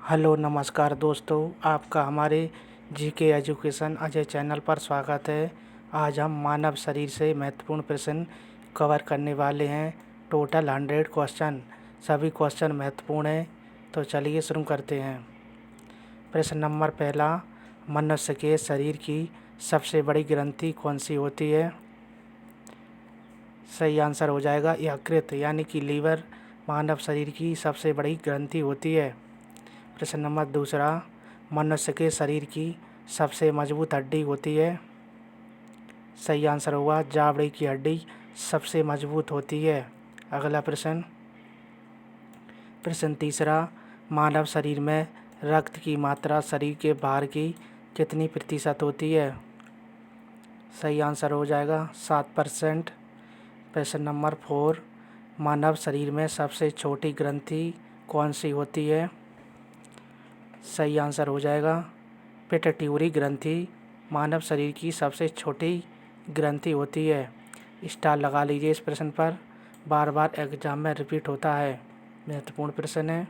Hello नमस्कार दोस्तों, आपका हमारे जीके एजुकेशन अजय चैनल पर स्वागत है। आज हम मानव शरीर से महत्वपूर्ण प्रश्न कवर करने वाले हैं। टोटल 100 क्वेश्चन, सभी क्वेश्चन महत्वपूर्ण हैं। तो चलिए शुरू करते हैं। प्रश्न नंबर पहला, मनुष्य के शरीर की सबसे बड़ी ग्रंथि कौन सी होती है? सही आंसर हो जाएगा यकृत यानी कि लीवर मानव शरीर की सबसे बड़ी ग्रंथि होती है। प्रश्न नंबर दूसरा, मनुष्य के शरीर की सबसे मजबूत हड्डी होती है? सही आंसर होगा जावड़े की हड्डी सबसे मजबूत होती है। अगला प्रश्न, प्रश्न तीसरा, मानव शरीर में रक्त की मात्रा शरीर के भार की कितनी प्रतिशत होती है? सही आंसर हो जाएगा 7%। प्रश्न नंबर 4, मानव शरीर में सबसे छोटी ग्रंथि कौन सी होती है? सही आंसर हो जाएगा पिट्यूटरी ग्रंथि मानव शरीर की सबसे छोटी ग्रंथि होती है। स्टार लगा लीजिए इस प्रश्न पर, बार बार एग्जाम में रिपीट होता है, महत्वपूर्ण प्रश्न है।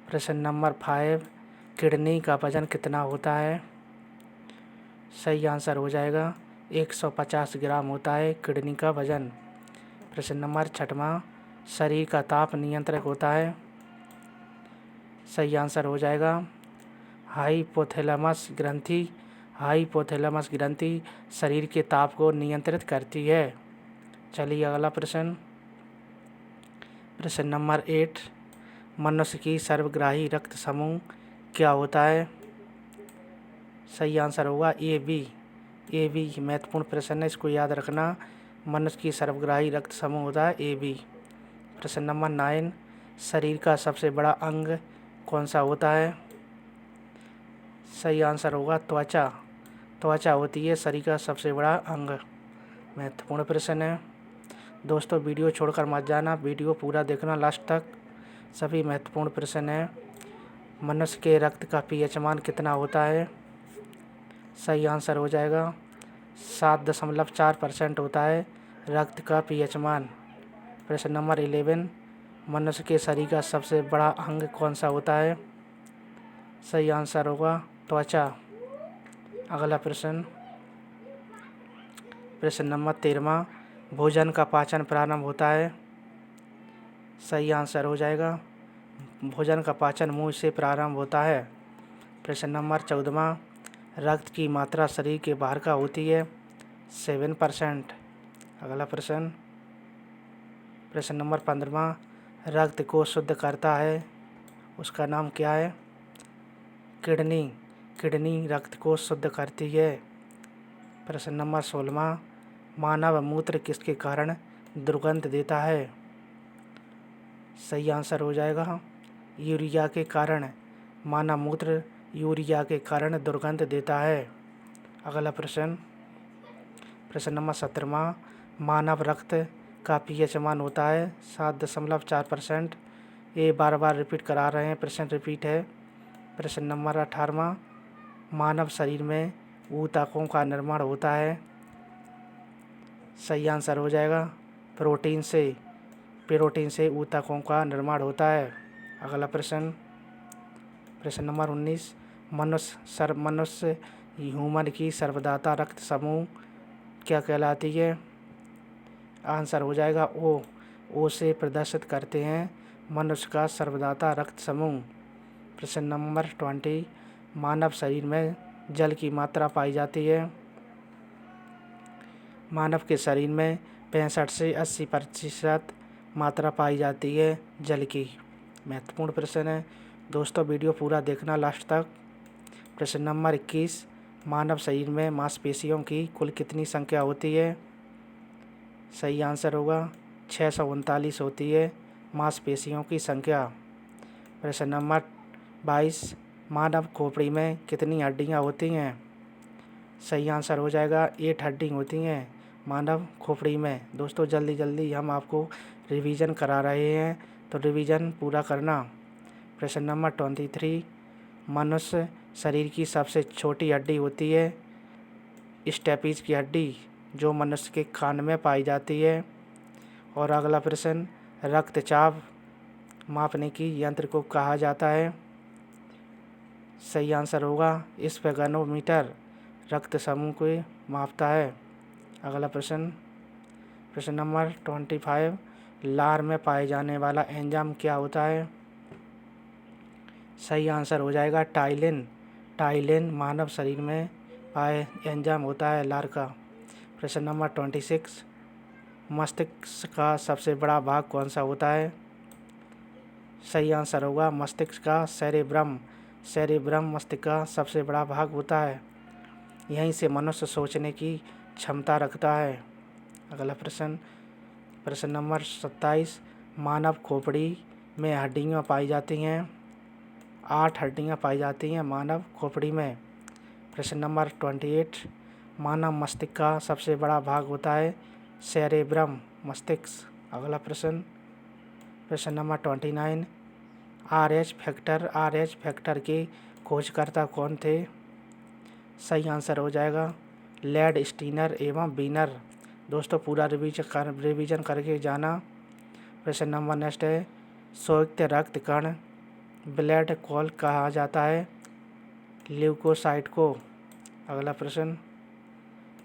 प्रश्न नंबर 5, किडनी का वजन कितना होता है? सही आंसर हो जाएगा 150 ग्राम होता है किडनी का वजन। प्रश्न नंबर 6, शरीर का ताप नियंत्रक होता है? सही आंसर हो जाएगा हाइपोथैलेमस ग्रंथि। हाइपोथैलेमस ग्रंथि शरीर के ताप को नियंत्रित करती है। चलिए अगला प्रश्न, प्रश्न नंबर 8, मनुष्य की सर्वग्राही रक्त समूह क्या होता है? सही आंसर होगा ए बी। ए बी महत्वपूर्ण प्रश्न है, इसको याद रखना। मनुष्य की सर्वग्राही रक्त समूह होता है ए बी। प्रश्न नंबर 9, शरीर का सबसे बड़ा अंग कौन सा होता है? सही आंसर होगा त्वचा। त्वचा होती है शरीर का सबसे बड़ा अंग, महत्वपूर्ण प्रश्न है। दोस्तों वीडियो छोड़कर मत जाना, वीडियो पूरा देखना लास्ट तक, सभी महत्वपूर्ण प्रश्न हैं। मनुष्य के रक्त का पीएच मान कितना होता है? सही आंसर हो जाएगा 7.4% होता है रक्त का पीएच मान। प्रश्न नंबर 11, मनुष्य के शरीर का सबसे बड़ा अंग कौन सा होता है? सही आंसर होगा त्वचा। अगला प्रश्न, प्रश्न नंबर 13, भोजन का पाचन प्रारंभ होता है? सही आंसर हो जाएगा भोजन का पाचन मुंह से प्रारंभ होता है। प्रश्न नंबर 14, रक्त की मात्रा शरीर के बाहर का होती है? 7%। अगला प्रश्न, प्रश्न नंबर 15, रक्त को शुद्ध करता है, उसका नाम क्या है? किडनी। किडनी रक्त को शुद्ध करती है। प्रश्न नंबर 16, मानव मूत्र किसके कारण दुर्गंध देता है? सही आंसर हो जाएगा यूरिया के कारण। मानव मूत्र यूरिया के कारण दुर्गंध देता है। अगला प्रश्न, प्रश्न नंबर 17, मानव रक्त का पीएच मान होता है 7.4%। ये बार बार रिपीट करा रहे हैं, प्रश्न रिपीट है। प्रश्न नंबर 18, मानव शरीर में ऊतकों का निर्माण होता है? सही आंसर हो जाएगा प्रोटीन से। प्रोटीन से ऊतकों का निर्माण होता है। अगला प्रश्न, प्रश्न नंबर 19, मनुष्य ह्यूमन की सर्वदाता रक्त समूह क्या कहलाती है? आंसर हो जाएगा ओ। ओ से प्रदर्शित करते हैं मनुष्य का सर्वदाता रक्त समूह। प्रश्न नंबर 20, मानव शरीर में जल की मात्रा पाई जाती है? मानव के शरीर में 65 से 80% मात्रा पाई जाती है जल की, महत्वपूर्ण प्रश्न है। दोस्तों वीडियो पूरा देखना लास्ट तक। प्रश्न नंबर 21, मानव शरीर में मांसपेशियों की कुल कितनी संख्या होती है? सही आंसर होगा 639 होती है मांसपेशियों की संख्या। प्रश्न नंबर 22, मानव खोपड़ी में कितनी हड्डियां होती हैं? सही आंसर हो जाएगा 8 हड्डी होती हैं मानव खोपड़ी में। दोस्तों जल्दी जल्दी हम आपको रिवीजन करा रहे हैं, तो रिवीजन पूरा करना। प्रश्न नंबर 23, मनुष्य शरीर की सबसे छोटी हड्डी होती है स्टेपीज की हड्डी, जो मनुष्य के कान में पाई जाती है। और अगला प्रश्न, रक्तचाप मापने की यंत्र को कहा जाता है? सही आंसर होगा स्फेगनोमीटर रक्त समूह को मापता है। अगला प्रश्न, प्रश्न नंबर 25, लार में पाए जाने वाला एंजाइम क्या होता है? सही आंसर हो जाएगा टाइलिन। टाइलिन मानव शरीर में पाए एंजाइम होता है लार का। प्रश्न नंबर 26, मस्तिष्क का सबसे बड़ा भाग कौन सा होता है? सही आंसर होगा मस्तिष्क का सेरेब्रम। सेरेब्रम मस्तिष्क का सबसे बड़ा भाग होता है। यहीं से मनुष्य सोचने की क्षमता रखता है। अगला प्रश्न, प्रश्न नंबर 27, मानव खोपड़ी में हड्डियाँ पाई जाती हैं। 8 हड्डियाँ पाई जाती हैं मानव खोपड़ी में। प्रश्न नंबर 28, मानव मस्तिष्क का सबसे बड़ा भाग होता है सेरेब्रम मस्तिष्क। अगला प्रश्न, प्रश्न नंबर 29, आर एच फैक्टर के खोजकर्ता कौन थे? सही आंसर हो जाएगा लैड स्टीनर एवं बीनर। दोस्तों पूरा रिवीजन करके जाना। प्रश्न नंबर नेक्स्ट है, संयुक्त रक्त कण ब्लड कॉल कहा जाता है ल्यूकोसाइट को। अगला प्रश्न,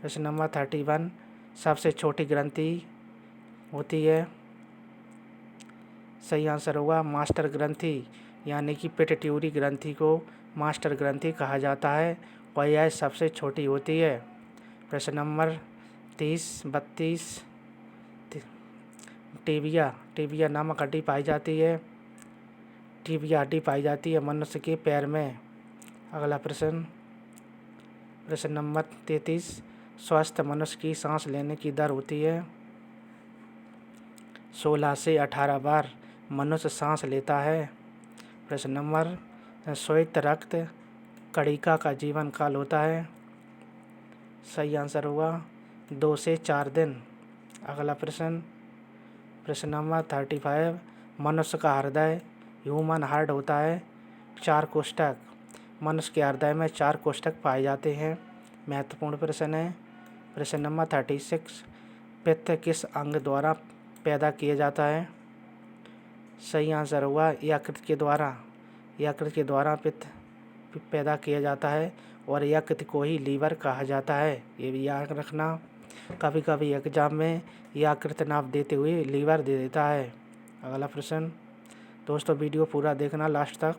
प्रश्न नंबर 31, सबसे छोटी ग्रंथि होती है। सही आंसर होगा मास्टर ग्रंथि, यानी कि पिट्यूटरी ग्रंथि को मास्टर ग्रंथि कहा जाता है और यह सबसे छोटी होती है। प्रश्न नंबर 32, टिबिया नामक हड्डी पाई जाती है। टिबिया हड्डी पाई जाती है मनुष्य के पैर में। अगला प्रश्न, प्रश्न नंबर 33, स्वस्थ मनुष्य की सांस लेने की दर होती है। 16 से 18 बार मनुष्य सांस लेता है। प्रश्न नंबर, श्वेत रक्त कणिका का जीवन काल होता है। सही आंसर होगा 2 से 4 दिन। अगला प्रश्न, प्रश्न नंबर 35, मनुष्य का हृदय ह्यूमन हार्ट होता है 4 कोष्ठक। मनुष्य के हृदय में 4 कोष्ठक पाए जाते हैं। महत्वपूर्ण प्रश्न है। प्रश्न नंबर 36, पित्त किस अंग द्वारा पैदा किया जाता है? सही आंसर होगा यकृत के द्वारा। यकृत के द्वारा पित्त पैदा किया जाता है और यकृत को ही लीवर कहा जाता है। ये भी याद रखना, कभी कभी एग्जाम में यकृत नाम देते हुए लीवर दे देता है। अगला प्रश्न, दोस्तों वीडियो पूरा देखना लास्ट तक।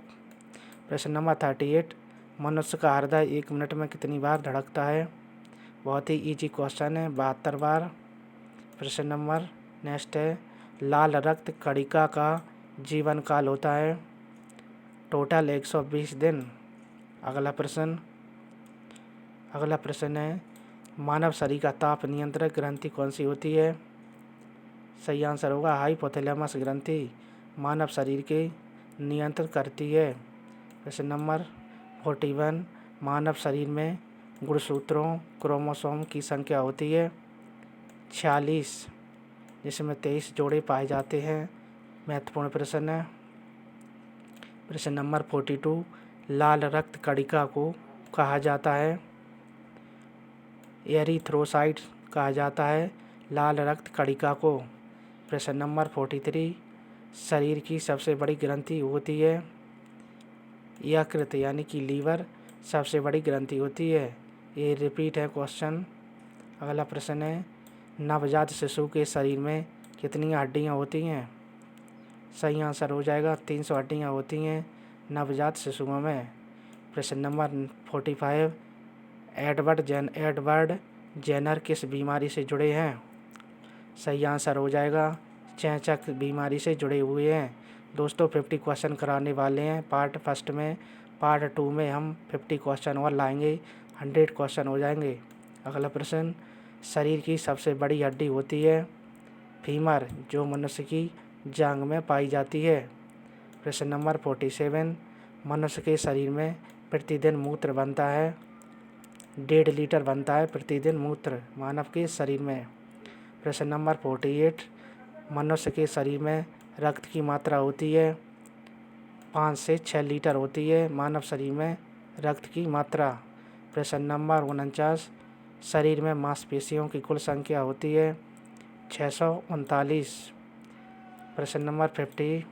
प्रश्न नंबर 38, मनुष्य का हृदय 1 मिनट में कितनी बार धड़कता है? बहुत ही इजी क्वेश्चन है, 72 बार। प्रश्न नंबर नेक्स्ट है, लाल रक्त कणिका का जीवन काल होता है टोटल 120 दिन। अगला प्रश्न है, मानव शरीर का ताप नियंत्रक ग्रंथि कौन सी होती है? सही आंसर होगा हाइपोथैलेमस ग्रंथि मानव शरीर के नियंत्रित करती है। प्रश्न नंबर 41, मानव शरीर में गुणसूत्रों क्रोमोसोम की संख्या होती है 46, जिसमें 23 जोड़े पाए जाते हैं। महत्वपूर्ण प्रश्न है। प्रश्न नंबर 42, लाल रक्त कणिका को कहा जाता है एरिथ्रोसाइट कहा जाता है लाल रक्त कणिका को। प्रश्न नंबर 43, शरीर की सबसे बड़ी ग्रंथि होती है यकृत, यानी कि लीवर सबसे बड़ी ग्रंथि होती है। ये रिपीट है क्वेश्चन। अगला प्रश्न है, नवजात शिशु के शरीर में कितनी हड्डियाँ होती हैं? सही आंसर हो जाएगा 300 हड्डियाँ होती हैं नवजात शिशुओं में। प्रश्न नंबर 45, एडवर्ड जेनर किस बीमारी से जुड़े हैं? सही आंसर हो जाएगा चेचक बीमारी से जुड़े हुए हैं। दोस्तों 50 क्वेश्चन कराने वाले हैं पार्ट फर्स्ट में। पार्ट 2 में हम 50 क्वेश्चन और लाएंगे, 100 क्वेश्चन हो जाएंगे। अगला प्रश्न, शरीर की सबसे बड़ी हड्डी होती है फीमर, जो मनुष्य की जांघ में पाई जाती है। प्रश्न नंबर 47, मनुष्य के शरीर में प्रतिदिन मूत्र बनता है 1.5 लीटर बनता है प्रतिदिन मूत्र मानव के शरीर में। प्रश्न नंबर 48, मनुष्य के शरीर में रक्त की मात्रा होती है 5 से 6 लीटर होती है मानव शरीर में रक्त की मात्रा। प्रश्न नंबर 49, शरीर में मांसपेशियों की कुल संख्या होती है 639। प्रश्न नंबर 50,